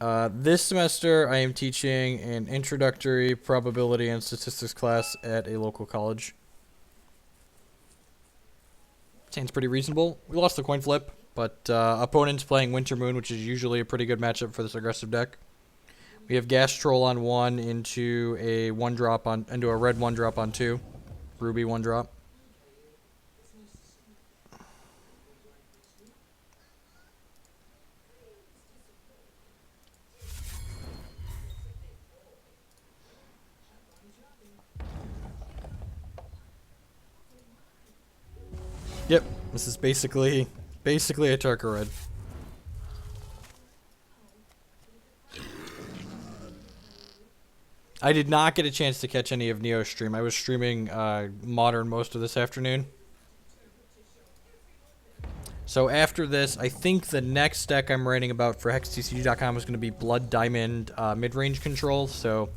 This semester, I am teaching an introductory probability and statistics class at a local college. Seems pretty reasonable. We lost the coin flip, but opponent's playing Winter Moon, which is usually a pretty good matchup for this aggressive deck. We have Gas Troll on 1 into a 1-drop on into a red 1-drop on 2. Ruby 1-drop. Yep, this is basically a Tarka red. I did not get a chance to catch any of Neo's stream. I was streaming Modern most of this afternoon. So after this, I think the next deck I'm writing about for hextcg.com is going to be Blood Diamond mid-range control. So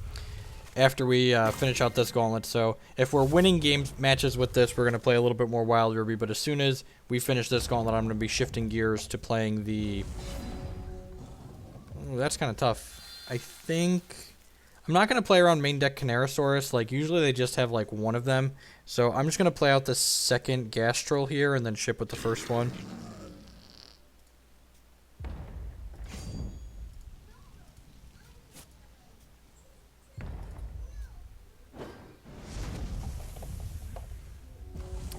after we finish out this gauntlet. So if we're winning matches with this, we're going to play a little bit more Wild Ruby. But as soon as we finish this gauntlet, I'm going to be shifting gears to playing the... Ooh, that's kind of tough. I think... I'm not going to play around main deck Canarasaurus. Like, usually they just have, like, one of them. So I'm just going to play out the second Gas Troll here and then ship with the first one.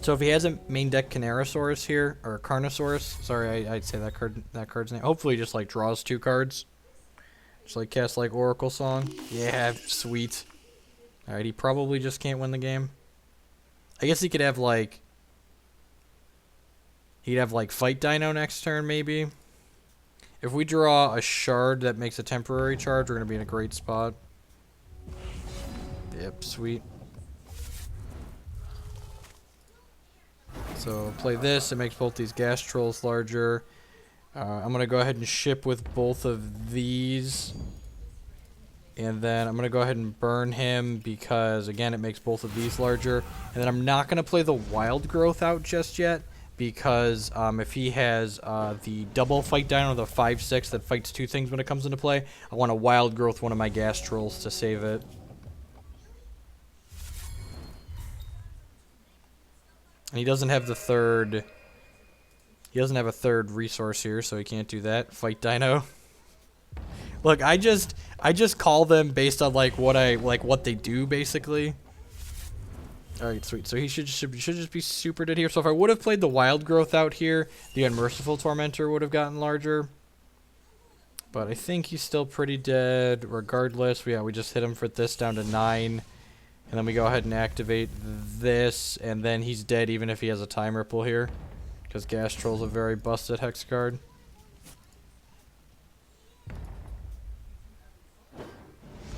So if he has a main deck Canarasaurus here, or Carnosaurus, sorry, I'd say that card's name. Hopefully he just, like, draws 2 cards. Just like cast like Oracle Song. Yeah, sweet. Alright, he probably just can't win the game. I guess he could have like... He'd have like Fight Dino next turn maybe. If we draw a shard that makes a temporary charge, we're going to be in a great spot. Yep, sweet. So play this, it makes both these Gas Trolls larger. I'm going to go ahead and ship with both of these. And then I'm going to go ahead and burn him because, again, it makes both of these larger. And then I'm not going to play the Wild Growth out just yet because if he has the double Fight Dino, the 5/6 that fights 2 things when it comes into play, I want to Wild Growth one of my Gas Trolls to save it. And he doesn't have the third... He doesn't have a third resource here, so he can't do that. Fight Dino. Look, I just call them based on like what they do basically. All right, sweet. So he should just be super dead here. So if I would have played the Wild Growth out here, the Unmerciful Tormentor would have gotten larger. But I think he's still pretty dead regardless. Yeah, we just hit him for this down to 9. And then we go ahead and activate this, and then he's dead even if he has a Time Ripple here. Because Gas Troll's a very busted hex card.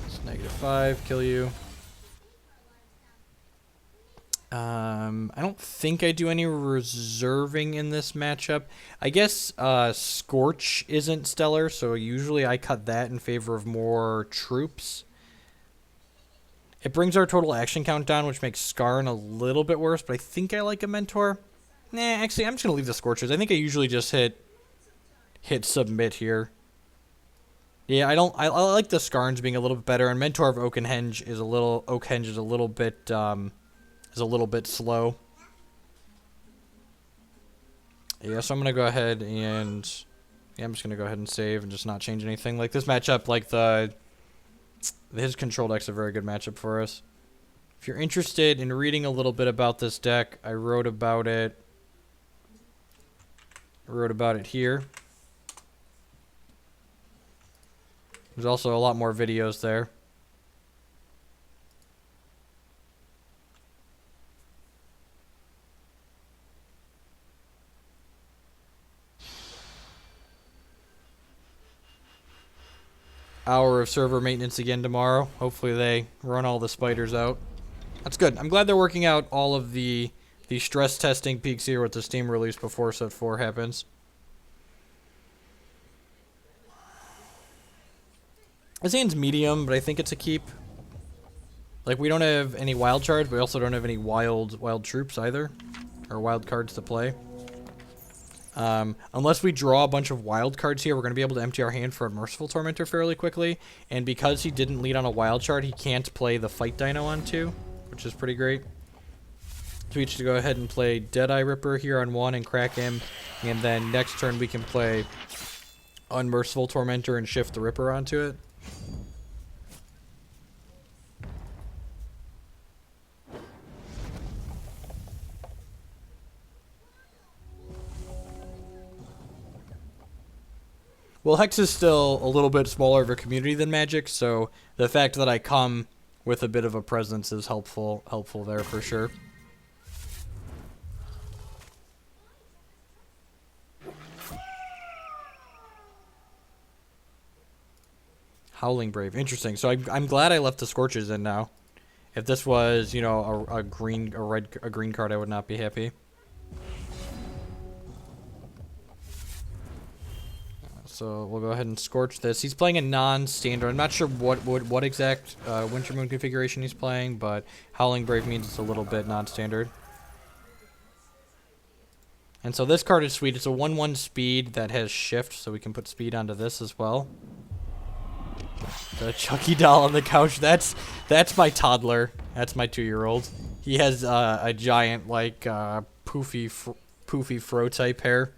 It's -5, kill you. I don't think I do any reserving in this matchup. I guess Scorch isn't stellar, so usually I cut that in favor of more troops. It brings our total action count down, which makes Skarn a little bit worse, but I think I like a Mentor. Nah, actually, I'm just going to leave the Scorchers. I think I usually just hit submit here. Yeah, I like the Skarns being a little bit better, and Mentor of Oakenhenge is a little bit slow. Yeah, so I'm going to go ahead and... Yeah, I'm just going to go ahead and save and just not change anything. Like, this matchup, like, his control deck's a very good matchup for us. If you're interested in reading a little bit about this deck, I wrote about it here. There's also a lot more videos there. Hour of server maintenance again tomorrow. Hopefully they run all the spiders out. That's good. I'm glad they're working out all of the stress testing peaks here with the Steam release before Set 4 happens. This hand's medium, but I think it's a keep. Like, we don't have any wild charge, but we also don't have any wild troops either. Or wild cards to play. Unless we draw a bunch of wild cards here, we're going to be able to empty our hand for a Merciful Tormentor fairly quickly. And because he didn't lead on a wild card, he can't play the Fight Dino on 2, which is pretty great. So we just go ahead and play Deadeye Ripper here on 1 and crack him. And then next turn we can play Unmerciful Tormentor and shift the Ripper onto it. Well, Hex is still a little bit smaller of a community than Magic, so the fact that I come with a bit of a presence is helpful there for sure. Howling Brave, interesting. So I'm glad I left the Scorches in now. If this was, you know, a green card, I would not be happy. So we'll go ahead and Scorch this. He's playing a non-standard. I'm not sure what exact Winter Moon configuration he's playing, but Howling Brave means it's a little bit non-standard. And so this card is sweet. It's a 1/1 speed that has shift, so we can put speed onto this as well. The Chucky doll on the couch. That's my toddler. That's my 2-year-old. He has a giant like poofy fro type hair.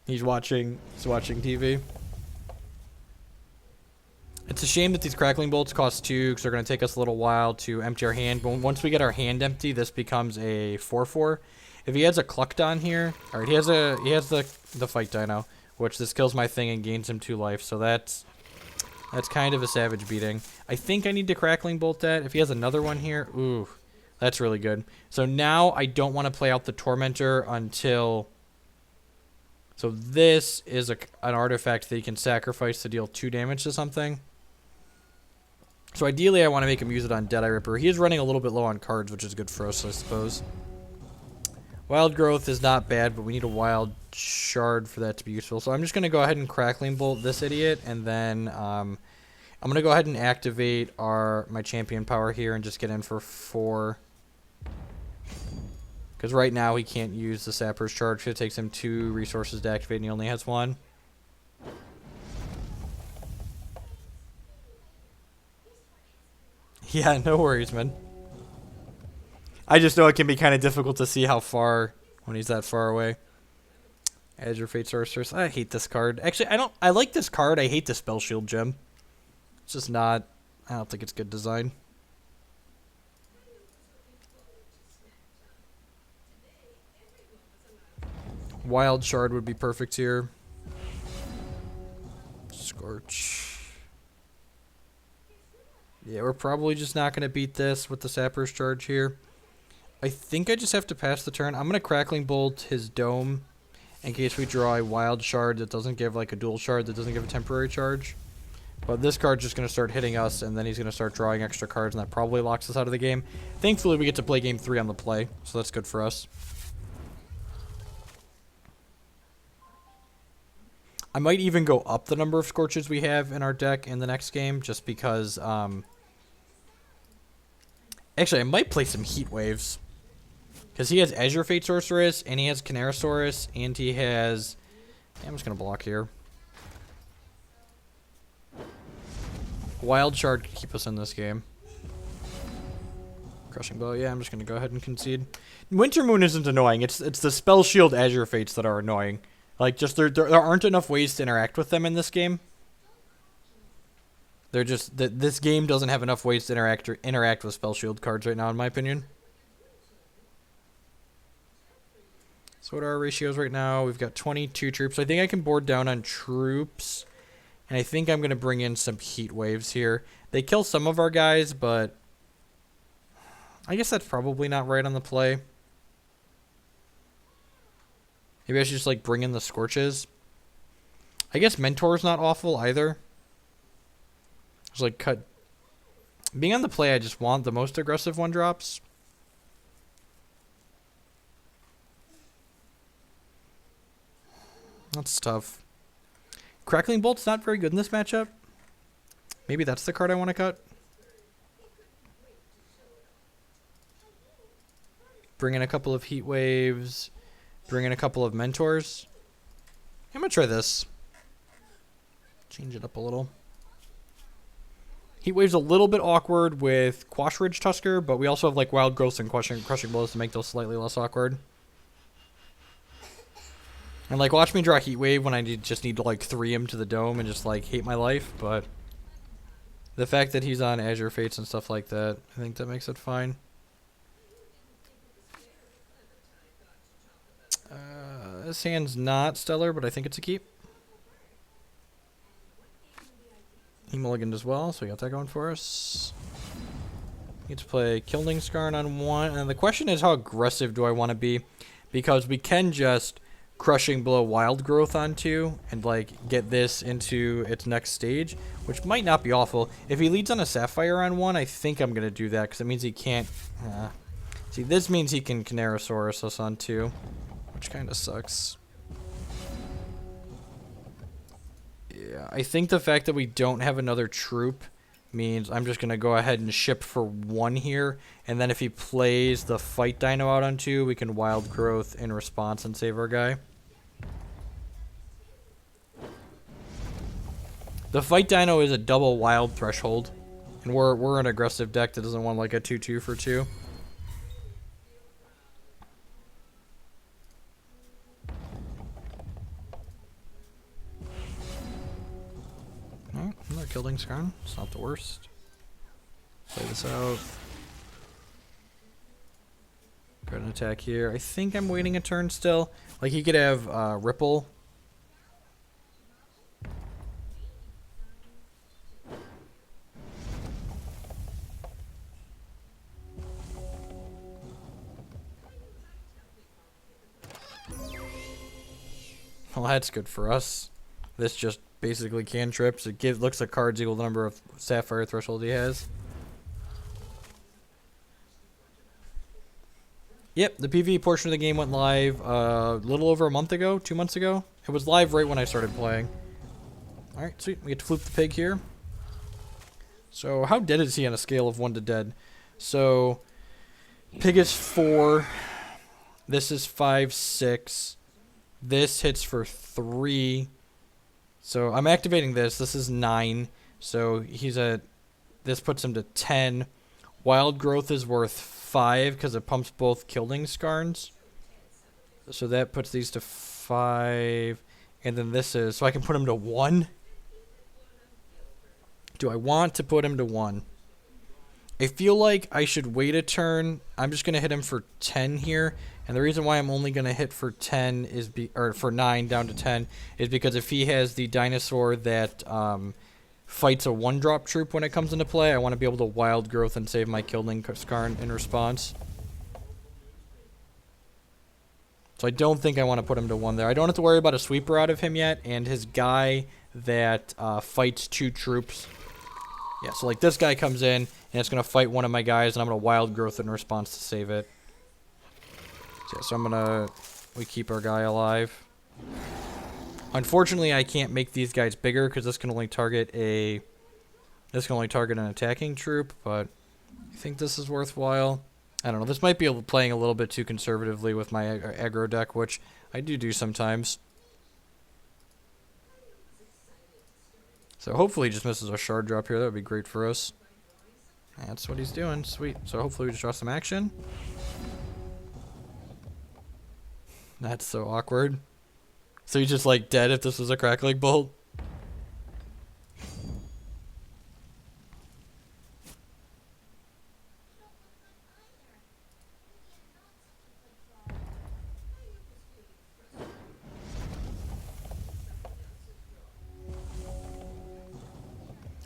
He's watching TV. It's a shame that these Crackling Bolts cost 2 because they're going to take us a little while to empty our hand. But once we get our hand empty, this becomes a 4/4. If he has a Cluckdon here, all right, he has the Fight Dino, which this kills my thing and gains him 2 life. So that's kind of a savage beating. I think I need to Crackling Bolt that. If he has another one here, ooh, that's really good. So now I don't want to play out the Tormentor until. So this is an artifact that you can sacrifice to deal 2 damage to something. So ideally I want to make him use it on Deadeye Ripper. He is running a little bit low on cards, which is good for us, I suppose. Wild Growth is not bad, but we need a Wild Shard for that to be useful. So I'm just going to go ahead and Crackling Bolt this idiot, and then I'm going to go ahead and activate my Champion Power here and just get in for 4. Because right now he can't use the Sapper's Charge. It takes him 2 resources to activate and he only has 1. Yeah, no worries, man. I just know it can be kind of difficult to see how far when he's that far away. Azure Fate Sorceress. I hate this card. Actually, I like this card. I hate the Spell Shield gem. It's just not. I don't think it's good design. Wild Shard would be perfect here. Scorch. Yeah, we're probably just not going to beat this with the Sapper's Charge here. I think I just have to pass the turn. I'm going to Crackling Bolt his Dome in case we draw a Wild Shard that doesn't give like a dual shard that doesn't give a temporary charge. But this card's just going to start hitting us, and then he's going to start drawing extra cards, and that probably locks us out of the game. Thankfully, we get to play game 3 on the play, so that's good for us. I might even go up the number of Scorches we have in our deck in the next game, just because, actually, I might play some Heat Waves. Because he has Azure Fate Sorceress, and he has Canarosaurus, and he has... Yeah, I'm just going to block here. Wild Shard could keep us in this game. Crushing Blow, yeah, I'm just going to go ahead and concede. Winter Moon isn't annoying. It's the Spell Shield Azure Fates that are annoying. Like, just there aren't enough ways to interact with them in this game. They're just this game doesn't have enough ways to interact with Spell Shield cards right now, in my opinion. So what are our ratios right now? We've got 22 troops. I think I can board down on troops, and I think I'm going to bring in some Heat Waves here. They kill some of our guys, but I guess that's probably not right on the play. Maybe I should just, like, bring in the Scorches. I guess Mentor's not awful either. Just, like, cut. Being on the play, I just want the most aggressive 1-drops. That's tough. Crackling Bolt's not very good in this matchup. Maybe that's the card I want to cut. bring in a couple of heat waves, bring in a couple of mentors. I'm gonna try this. Change it up a little. Heat wave's a little bit awkward with Quash Ridge Tusker, but we also have like Wild Growth and Crushing Blows to make those slightly less awkward. And like, watch me draw Heat Wave when I just need to like 3 him to the dome and just like hate my life. But the fact that he's on Azure Fates and stuff like that, I think that makes it fine. This hand's not stellar, but I think it's a keep. He mulliganed as well, so we got that going for us. We get to play Killing Skarn on 1. And the question is, how aggressive do I want to be? Because we can just Crushing Blow Wild Growth on 2 and like get this into its next stage, which might not be awful. If he leads on a Sapphire on 1, I think I'm going to do that because it means he can't... see, this means he can Canarosaurus us on 2, which kind of sucks. Yeah, I think the fact that we don't have another troop means I'm just going to go ahead and ship for 1 here, and then if he plays the Fight Dino out on 2, we can Wild Growth in response and save our guy. The Fight Dino is a double wild threshold, and we're an aggressive deck that doesn't want like a 2/2 for 2. Oh, another Killing Skarn. It's not the worst. Play this out. Got an attack here. I think I'm waiting a turn still. Like, he could have Ripple. Well, that's good for us. This just basically cantrips. It looks like cards equal the number of Sapphire threshold he has. Yep, the PvE portion of the game went live a little over a month ago, 2 months ago. It was live right when I started playing. Alright, sweet. We get to flip the pig here. So, how dead is he on a scale of 1 to dead? So, pig is 4. This is 5, 6. This hits for 3. So, I'm activating this. This is 9. So, this puts him to 10. Wild Growth is worth 5 because it pumps both Killing Skarns. So that puts these to 5. And then this is... So I can put him to 1. Do I want to put him to 1? I feel like I should wait a turn. I'm just going to hit him for 10 here. And the reason why I'm only going to hit for 10 is... or for 9 down to 10 is because if he has the dinosaur that... fights a 1-drop troop when it comes into play, I want to be able to Wild Growth and save my Killing Skarn in response. So I don't think I want to put him to 1 there. I don't have to worry about a sweeper out of him yet, and his guy that fights 2 troops. Yeah, so like this guy comes in, and it's going to fight one of my guys, and I'm going to Wild Growth in response to save it. So, yeah, so I'm going to... we keep our guy alive. Unfortunately, I can't make these guys bigger because this can only target an attacking troop, but I think this is worthwhile. I don't know. This might be playing a little bit too conservatively with my aggro deck, which I do sometimes. So hopefully he just misses a shard drop here. That would be great for us. That's what he's doing. Sweet. So hopefully we just draw some action. That's so awkward. So he's just like dead if this was a Crackling Bolt.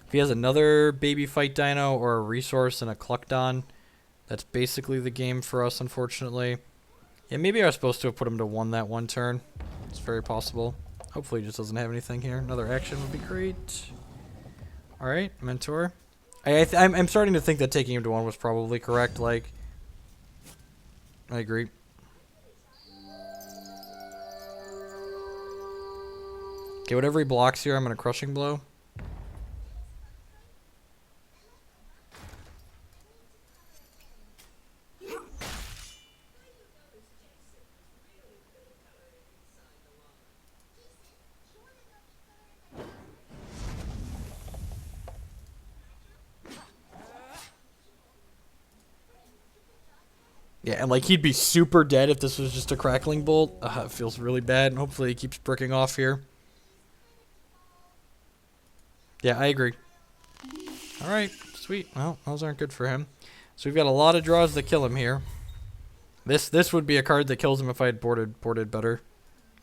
If he has another baby fight dino or a resource and a Cluckdon, that's basically the game for us, unfortunately. Yeah, maybe I was supposed to have put him to 1 that one turn. It's very possible. Hopefully he just doesn't have anything here. Another action would be great. Alright, Mentor. I'm starting to think that taking him to 1 was probably correct. Like, I agree. Okay, whatever he blocks here, I'm going to Crushing Blow. Yeah, and like he'd be super dead if this was just a crackling bolt. It feels really bad. Hopefully he keeps bricking off here. Yeah, I agree. All right, sweet. Well, those aren't good for him. So we've got a lot of draws that kill him here. This would be a card that kills him if I had boarded better.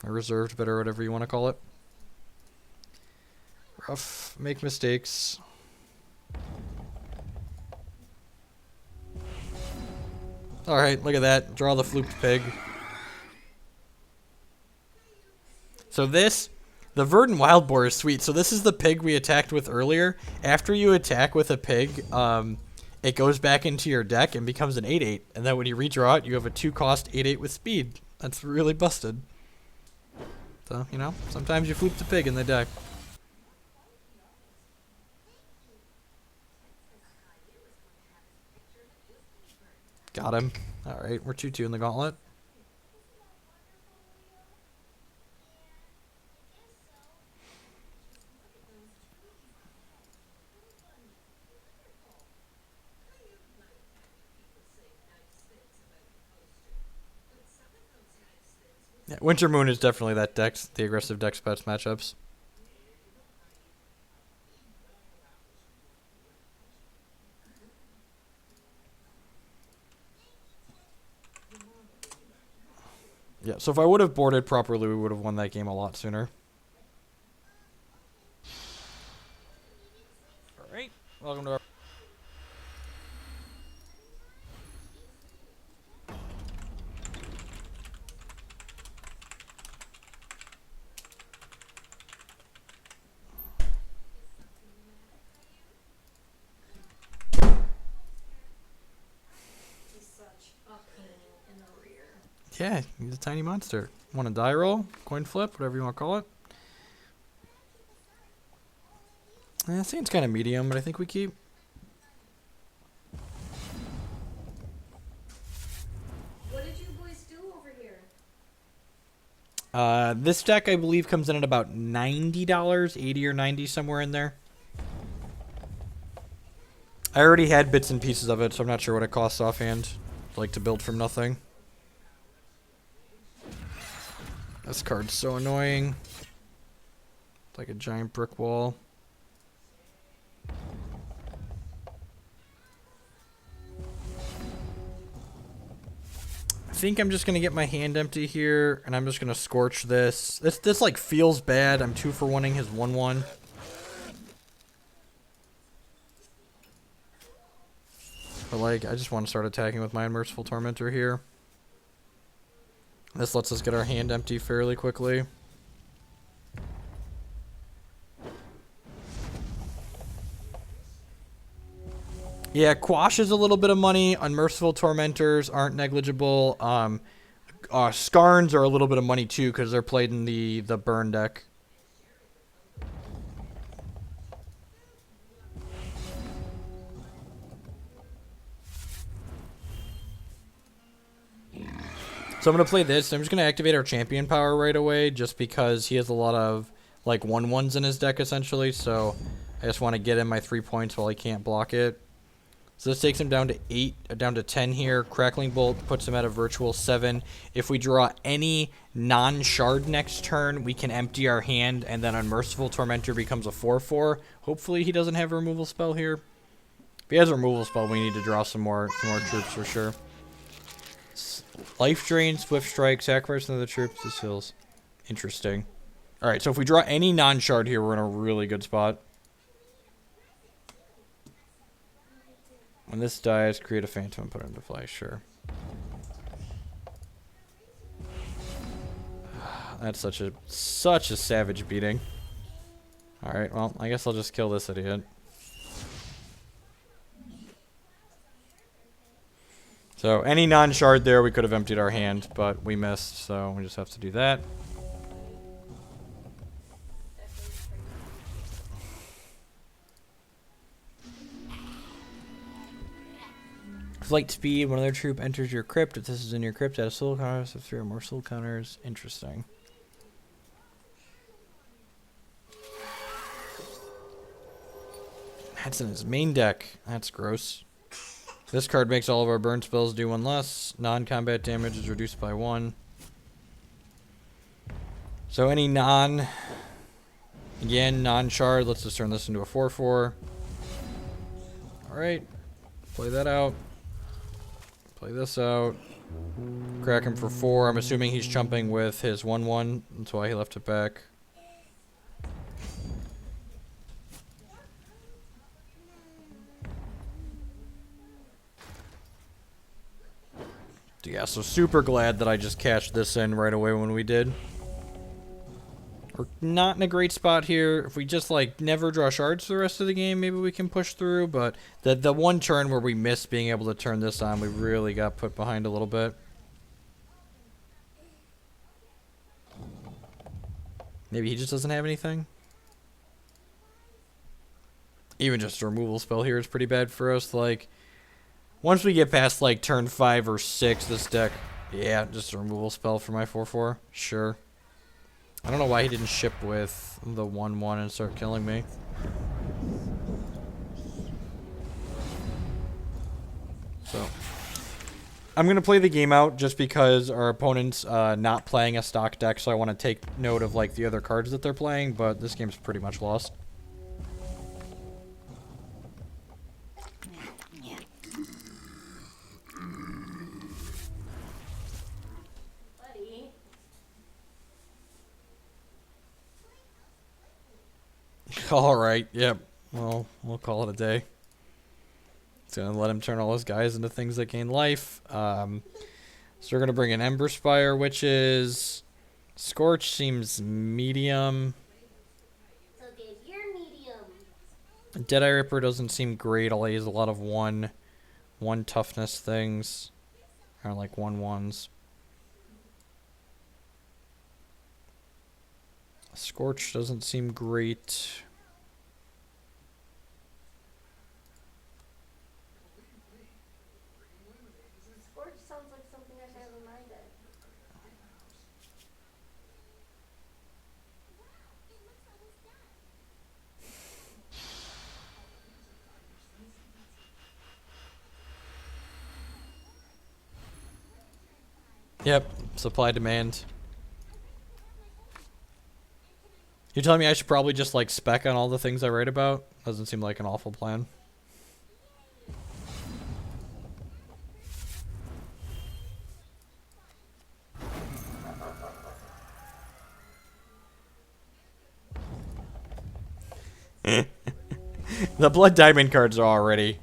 Or reserved better, whatever you want to call it. Rough. Make mistakes. Alright, look at that. Draw the flooped pig. So this, the Verdant Wild Boar is sweet. So this is the pig we attacked with earlier. After you attack with a pig, it goes back into your deck and becomes an 8/8. And then when you redraw it, you have a 2-cost 8/8 with speed. That's really busted. So, you know, sometimes you floop the pig and they die. Got him. Alright, we're 2-2 in the gauntlet. Yeah, Winter Moon is definitely that dex, the aggressive dex bets matchups. Yeah, so if I would have boarded properly, we would have won that game a lot sooner. Alright, welcome to our... Yeah, he's a tiny monster. Want a die roll? Coin flip? Whatever you want to call it. Yeah, seems kind of medium, but I think we keep. What did you boys do over here? This deck, I believe, comes in at about $90, 80 or 90, somewhere in there. I already had bits and pieces of it, so I'm not sure what it costs offhand. I like to build from nothing. This card's so annoying. It's like a giant brick wall. I think I'm just going to get my hand empty here, and I'm just going to scorch this. This like feels bad. I'm 2 for 1-ing his 1/1. But like, I just want to start attacking with my Unmerciful Tormentor here. This lets us get our hand empty fairly quickly. Yeah, Quash is a little bit of money. Unmerciful Tormentors aren't negligible. Skarns are a little bit of money too because they're played in the burn deck. So I'm going to play this. I'm just going to activate our champion power right away just because he has a lot of like 1/1s in his deck essentially. So I just want to get him my 3 points while he can't block it. So this takes him down to 8, down to 10 here. Crackling Bolt puts him at a virtual 7. If we draw any non-shard next turn, we can empty our hand, and then Unmerciful Tormentor becomes a 4/4. Hopefully he doesn't have a removal spell here. If he has a removal spell, we need to draw some more troops for sure. Life Drain, Swift Strike, sacrifice another troops. This feels interesting. Alright, so if we draw any non-shard here, we're in a really good spot. When this dies, create a phantom and put it into play, sure. That's such a savage beating. Alright, well, I guess I'll just kill this idiot. So any non-shard there, we could have emptied our hand, but we missed, so we just have to do that. Flight speed, when another troop enters your crypt, if this is in your crypt, add a soul counter, so 3 or more soul counters. Interesting. That's in his main deck. That's gross. This card makes all of our burn spells do 1 less. Non-combat damage is reduced by 1. So any again, non-shard, let's just turn this into a 4/4. Alright. Play that out. Play this out. Crack him for 4. I'm assuming he's chumping with his 1/1. That's why he left it back. Yeah, so super glad that I just cashed this in right away when we did. We're not in a great spot here. If we just, like, never draw shards for the rest of the game, maybe we can push through. But the one turn where we missed being able to turn this on, we really got put behind a little bit. Maybe he just doesn't have anything. Even just a removal spell here is pretty bad for us. Like, once we get past, like, turn 5 or 6, this deck... Yeah, just a removal spell for my 4/4. Sure. I don't know why he didn't ship with the 1/1 and start killing me. So, I'm going to play the game out just because our opponent's not playing a stock deck, so I want to take note of, like, the other cards that they're playing, but this game's pretty much lost. Alright, yep. Well, we'll call it a day. It's going to let him turn all his guys into things that gain life. So we're going to bring an Ember Spire, which is... Scorch seems medium. Okay, you're medium. Deadeye Ripper doesn't seem great, although he has a lot of one toughness things. Or like 1/1s. Scorch doesn't seem great. Scorch sounds like something I should have in my deck. Yep, supply demand. You're telling me I should probably just, like, spec on all the things I write about? Doesn't seem like an awful plan. The Blood Diamond cards are already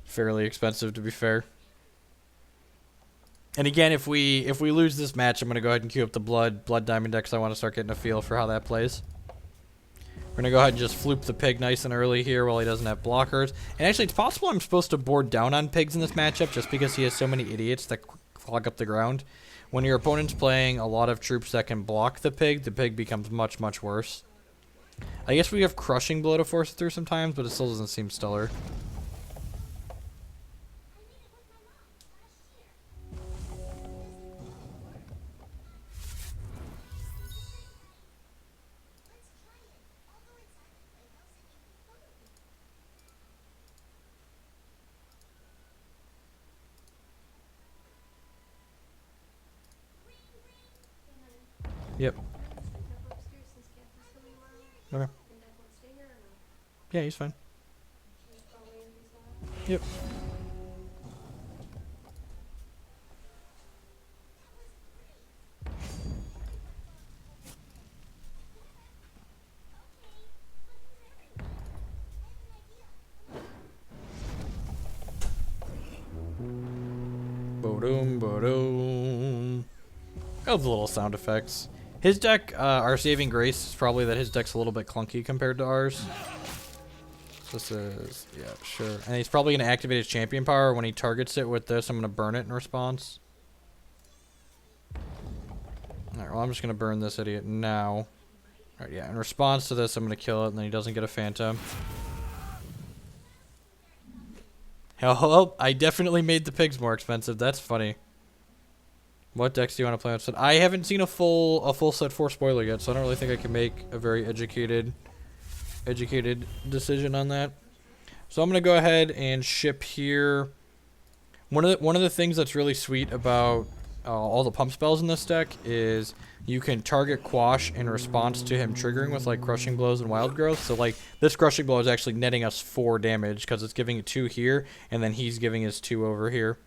fairly expensive, to be fair. And again, if we lose this match, I'm going to go ahead and queue up the Blood Diamond decks. I want to start getting a feel for how that plays. We're going to go ahead and just floop the pig nice and early here while he doesn't have blockers. And actually, it's possible I'm supposed to board down on pigs in this matchup just because he has so many idiots that clog up the ground. When your opponent's playing a lot of troops that can block the pig becomes much, much worse. I guess we have Crushing Blow to force it through sometimes, but it still doesn't seem stellar. Yep. Okay. Yeah, he's fine. Yep. Boom, boom. Oh, the little sound effects. His deck, our saving grace is probably that his deck's a little bit clunky compared to ours. This is, yeah, sure. And he's probably going to activate his champion power. When he targets it with this, I'm going to burn it in response. Alright, well, I'm just going to burn this idiot now. Alright, yeah, in response to this, I'm going to kill it, and then he doesn't get a phantom. Oh, I definitely made the pigs more expensive. That's funny. What decks do you want to play on set? I haven't seen a full set 4 spoiler yet, so I don't really think I can make a very educated decision on that. So I'm going to go ahead and ship here. One of the things that's really sweet about all the pump spells in this deck is you can target Quash in response to him triggering with like Crushing Blows and Wild Growth. So like this Crushing Blow is actually netting us 4 damage because it's giving it 2 here, and then he's giving us 2 over here.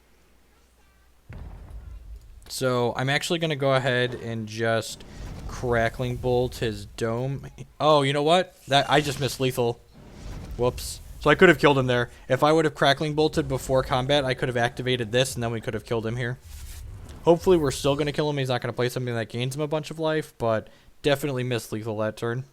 So I'm actually gonna go ahead and just Crackling Bolt his Dome. Oh, you know what? That I just missed lethal. Whoops. So I could have killed him there. If I would have Crackling Bolted before combat, I could have activated this, and then we could have killed him here. Hopefully we're still going to kill him. He's not going to play something that gains him a bunch of life, but definitely missed lethal that turn.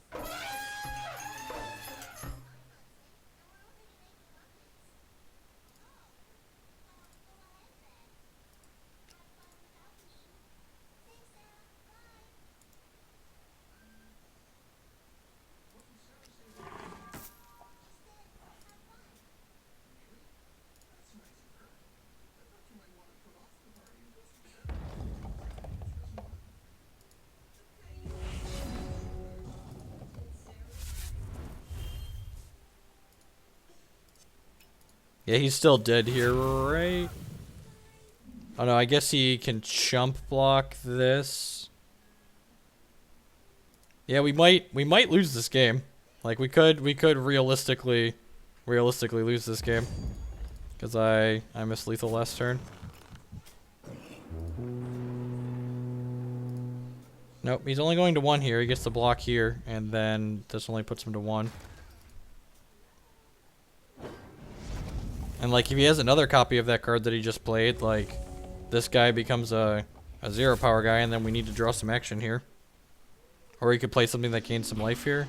Yeah, he's still dead here, right? Oh no, I guess he can chump block this. Yeah, we might lose this game. Like we could realistically lose this game. Cuz I missed lethal last turn. Nope, he's only going to 1 here. He gets the block here, and then this only puts him to 1. And like if he has another copy of that card that he just played, like this guy becomes a 0 power guy, and then we need to draw some action here. Or he could play something that gains some life here.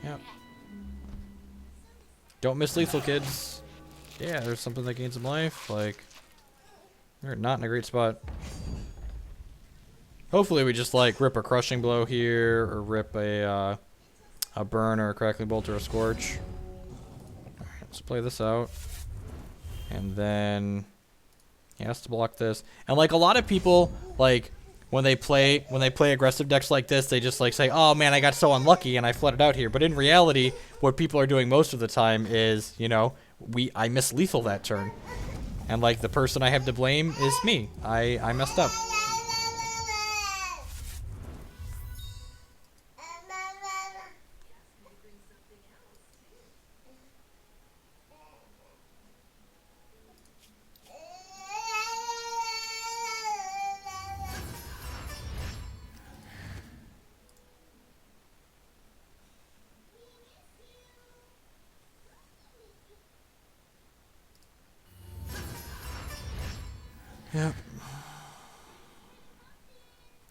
Yep. Don't miss lethal, kids. Yeah, there's something that gains some life. Like, we're not in a great spot. Hopefully we just like rip a Crushing Blow here, or rip a burn or a Crackling Bolt or a Scorch. Alright, let's play this out. And then he has to block this. And like a lot of people, like when they play aggressive decks like this, they just like say, "Oh man, I got so unlucky and I flooded out here." But in reality, what people are doing most of the time is, you know, I miss lethal that turn. And like the person I have to blame is me. I messed up. Yep.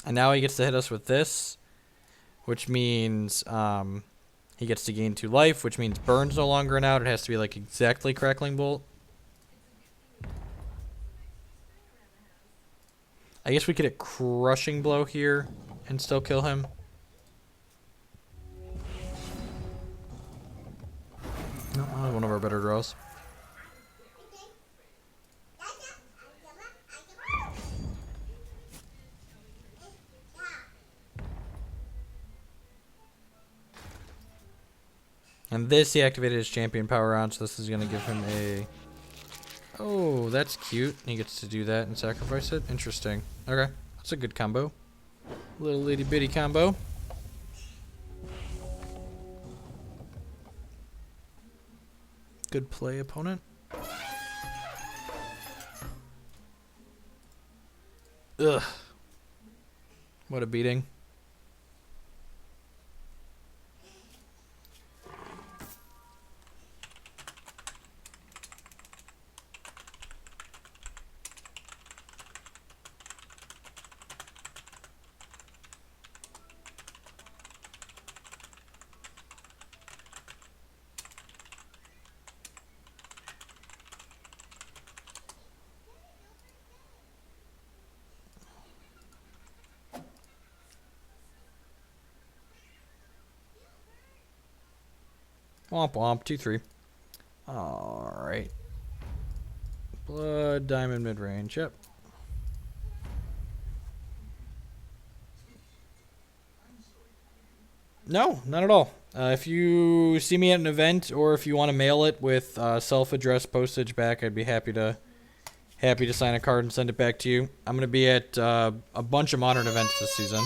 And now he gets to hit us with this, which means he gets to gain 2 life, which means Burn's no longer an out. It has to be like exactly Crackling Bolt. I guess we could hit Crushing Blow here and still kill him. No, one of our better draws. And this, he activated his champion power on, so this is going to give him a... Oh, that's cute. He gets to do that and sacrifice it. Interesting. Okay, that's a good combo. Little itty bitty combo. Good play, opponent. Ugh. What a beating. Womp womp, 2-3. Alright. Blood Diamond mid-range, yep. No, not at all. If you see me at an event, or if you want to mail it with self-addressed postage back, I'd be happy to Happy to sign a card and send it back to you. I'm going to be at a bunch of modern events this season.